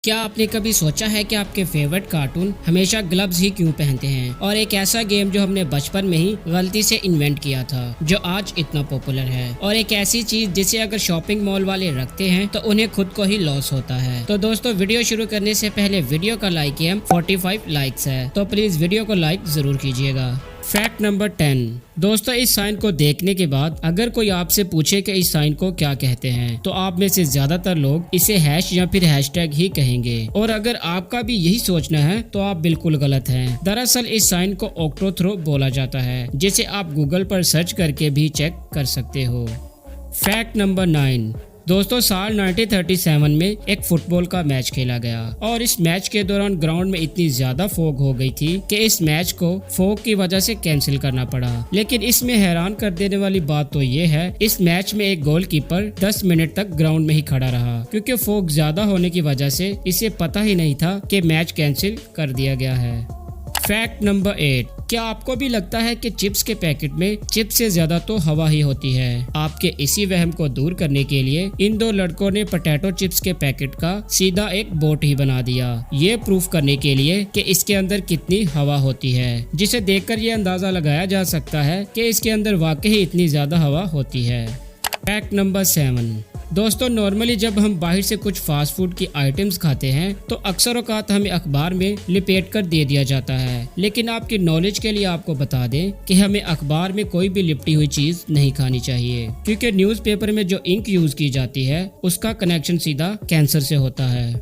کیا آپ نے کبھی سوچا ہے کہ آپ کے فیورٹ کارٹون ہمیشہ گلوز ہی کیوں پہنتے ہیں، اور ایک ایسا گیم جو ہم نے بچپن میں ہی غلطی سے انوینٹ کیا تھا جو آج اتنا پاپولر ہے، اور ایک ایسی چیز جسے اگر شاپنگ مال والے رکھتے ہیں تو انہیں خود کو ہی لاس ہوتا ہے۔ تو دوستو، ویڈیو شروع کرنے سے پہلے ویڈیو کا لائک ایم 45 لائکس ہے، تو پلیز ویڈیو کو لائک ضرور کیجیے گا۔ Fact number 10۔ دوستو، اس سائن کو دیکھنے کے بعد اگر کوئی آپ سے پوچھے کہ اس سائن کو کیا کہتے ہیں تو آپ میں سے زیادہ تر لوگ اسے ہیش یا پھر ہیش ٹیگ ہی کہیں گے، اور اگر آپ کا بھی یہی سوچنا ہے تو آپ بالکل غلط ہیں۔ دراصل اس سائن کو اوکٹوتھرو بولا جاتا ہے، جسے آپ گوگل پر سرچ کر کے بھی چیک کر سکتے ہو۔ Fact number 9۔ دوستو، سال 1937 میں ایک فٹ بال کا میچ کھیلا گیا، اور اس میچ کے دوران گراؤنڈ میں اتنی زیادہ فوگ ہو گئی تھی کہ اس میچ کو فوگ کی وجہ سے کینسل کرنا پڑا۔ لیکن اس میں حیران کر دینے والی بات تو یہ ہے، اس میچ میں ایک گول کیپر 10 منٹ تک گراؤنڈ میں ہی کھڑا رہا، کیونکہ فوگ زیادہ ہونے کی وجہ سے اسے پتہ ہی نہیں تھا کہ میچ کینسل کر دیا گیا ہے۔ Fact number 8۔ کیا آپ کو بھی لگتا ہے کہ چپس کے پیکٹ میں چپس سے زیادہ تو ہوا ہی ہوتی ہے؟ آپ کے اسی وہم کو دور کرنے کے لیے ان دو لڑکوں نے پوٹیٹو چپس کے پیکٹ کا سیدھا ایک بوٹ ہی بنا دیا، یہ پروف کرنے کے لیے کہ اس کے اندر کتنی ہوا ہوتی ہے، جسے دیکھ کر یہ اندازہ لگایا جا سکتا ہے کہ اس کے اندر واقعی اتنی زیادہ ہوا ہوتی ہے۔ Fact number 7۔ دوستو، نارملی جب ہم باہر سے کچھ فاسٹ فوڈ کی آئٹمز کھاتے ہیں تو اکثر اوقات ہمیں اخبار میں لپیٹ کر دے دیا جاتا ہے، لیکن آپ کی نالج کے لیے آپ کو بتا دیں کہ ہمیں اخبار میں کوئی بھی لپٹی ہوئی چیز نہیں کھانی چاہیے، کیونکہ نیوز پیپر میں جو انک یوز کی جاتی ہے اس کا کنیکشن سیدھا کینسر سے ہوتا ہے۔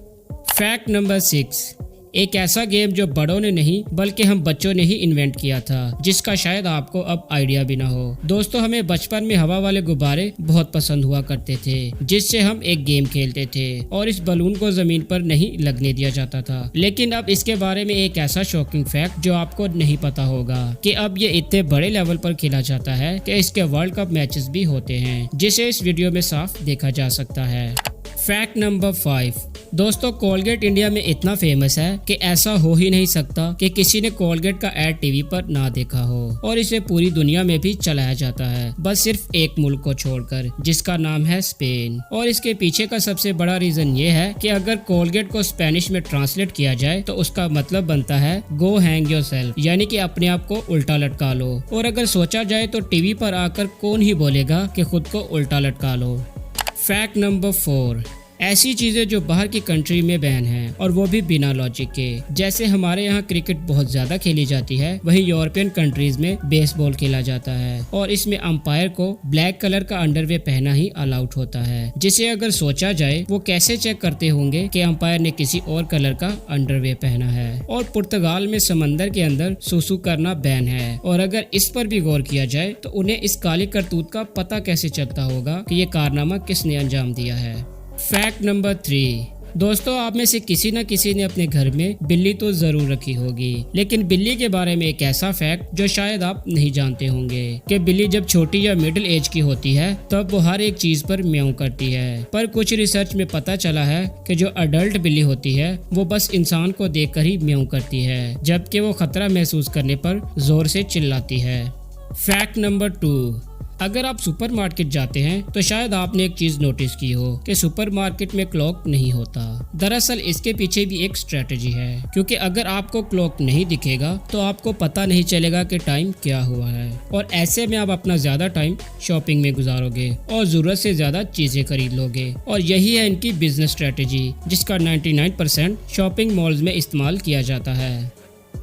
Fact number 6۔ ایک ایسا گیم جو بڑوں نے نہیں بلکہ ہم بچوں نے ہی انوینٹ کیا تھا، جس کا شاید آپ کو اب آئیڈیا بھی نہ ہو۔ دوستو، ہمیں بچپن میں ہوا والے غبارے بہت پسند ہوا کرتے تھے، جس سے ہم ایک گیم کھیلتے تھے اور اس بلون کو زمین پر نہیں لگنے دیا جاتا تھا۔ لیکن اب اس کے بارے میں ایک ایسا شاکنگ فیکٹ جو آپ کو نہیں پتا ہوگا کہ اب یہ اتنے بڑے لیول پر کھیلا جاتا ہے کہ اس کے ورلڈ کپ میچز بھی ہوتے ہیں، جسے اس ویڈیو میں صاف دیکھا جا سکتا ہے۔ Fact number 5۔ دوستو، کولگیٹ انڈیا میں اتنا فیمس ہے کہ ایسا ہو ہی نہیں سکتا کہ کسی نے کولگیٹ کا ایڈ ٹی وی پر نہ دیکھا ہو، اور اسے پوری دنیا میں بھی چلایا جاتا ہے، بس صرف ایک ملک کو چھوڑ کر، جس کا نام ہے اسپین۔ اور اس کے پیچھے کا سب سے بڑا ریزن یہ ہے کہ اگر کولگیٹ کو اسپینش میں ٹرانسلیٹ کیا جائے تو اس کا مطلب بنتا ہے گو ہینگ یور سیلف، یعنی کہ اپنے آپ کو الٹا لٹکا لو۔ اور اگر سوچا جائے تو ٹی وی پر آ کر کون ہی بولے گا کہ خود کو الٹا لٹکا لو۔ Fact number 4۔ ایسی چیزیں جو باہر کی کنٹری میں بین ہیں، اور وہ بھی بنا لاجک کے، جیسے ہمارے یہاں کرکٹ بہت زیادہ کھیلی جاتی ہے، وہیں یورپین کنٹریز میں بیس بال کھیلا جاتا ہے، اور اس میں امپائر کو بلیک کلر کا انڈر ویئر پہنا ہی الاؤڈ ہوتا ہے، جسے اگر سوچا جائے وہ کیسے چیک کرتے ہوں گے کہ امپائر نے کسی اور کلر کا انڈر ویئر پہنا ہے۔ اور پرتگال میں سمندر کے اندر سوسو کرنا بین ہے، اور اگر اس پر بھی غور کیا جائے تو انہیں اس کالی کرتوت کا پتہ کیسے چلتا ہوگا کہ یہ کارنامہ کس نے انجام دیا ہے۔ Fact number 3۔ دوستو، آپ میں سے کسی نہ کسی نے اپنے گھر میں بلی تو ضرور رکھی ہوگی، لیکن بلی کے بارے میں ایک ایسا فیکٹ جو شاید آپ نہیں جانتے ہوں گے کہ بلی جب چھوٹی یا مڈل ایج کی ہوتی ہے تب وہ ہر ایک چیز پر میاؤں کرتی ہے، پر کچھ ریسرچ میں پتہ چلا ہے کہ جو اڈلٹ بلی ہوتی ہے وہ بس انسان کو دیکھ کر ہی میاؤں کرتی ہے، جبکہ وہ خطرہ محسوس کرنے پر زور سے چلاتی ہے۔ Fact number 2۔ اگر آپ سپر مارکیٹ جاتے ہیں تو شاید آپ نے ایک چیز نوٹس کی ہو کہ سپر مارکیٹ میں کلاک نہیں ہوتا۔ دراصل اس کے پیچھے بھی ایک اسٹریٹجی ہے، کیونکہ اگر آپ کو کلاک نہیں دکھے گا تو آپ کو پتہ نہیں چلے گا کہ ٹائم کیا ہوا ہے، اور ایسے میں آپ اپنا زیادہ ٹائم شاپنگ میں گزارو گے اور ضرورت سے زیادہ چیزیں خرید لو گے، اور یہی ہے ان کی بزنس اسٹریٹجی، جس کا 99% شاپنگ مالز میں استعمال کیا جاتا ہے۔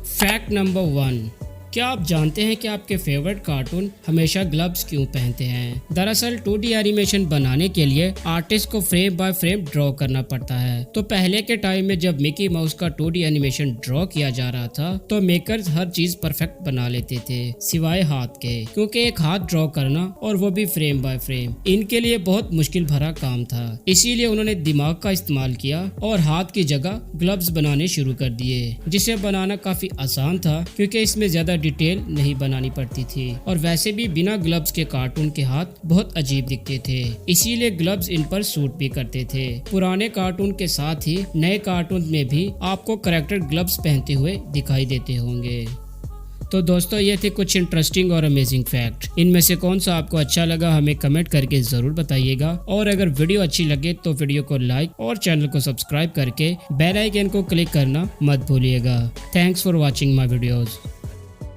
Fact number 1۔ کیا آپ جانتے ہیں کہ آپ کے فیورٹ کارٹون ہمیشہ گلوز کیوں پہنتے ہیں؟ دراصل 2D اینیمیشن بنانے کے لیے آرٹسٹ کو فریم بائی فریم ڈرا کرنا پڑتا ہے، تو پہلے کے ٹائم میں جب مکی ماؤس کا 2D اینیمیشن ڈرا کیا جا رہا تھا تو میکرز ہر چیز پرفیکٹ بنا لیتے تھے سوائے ہاتھ کے، کیونکہ ایک ہاتھ ڈرا کرنا اور وہ بھی فریم بائی فریم ان کے لیے بہت مشکل بھرا کام تھا، اسی لیے انہوں نے دماغ کا استعمال کیا اور ہاتھ کی جگہ گلوز بنانے شروع کر دیے، جسے بنانا کافی آسان تھا کیونکہ اس میں زیادہ ڈیٹیل نہیں بنانی پڑتی تھی، اور ویسے بھی بنا گلوز کے کارٹون کے ہاتھ بہت عجیب دکھتے تھے، اسی لیے گلوز ان پر سوٹ بھی کرتے تھے۔ پرانے کارٹون کے ساتھ ہی نئے کارٹون میں بھی آپ کو کریکٹر گلوز پہنتے ہوئے دکھائی دیتے ہوں گے۔ تو دوستو یہ تھے کچھ انٹرسٹنگ اور امیزنگ فیکٹ. ان میں سے کون سا آپ کو اچھا لگا ہمیں کمنٹ کر کے ضرور بتائیے گا, اور اگر ویڈیو اچھی لگے تو ویڈیو کو لائک اور چینل کو سبسکرائب کر کے بیل آئیکن کو کلک کرنا مت بھولیے گا. Thanks for watching my videos.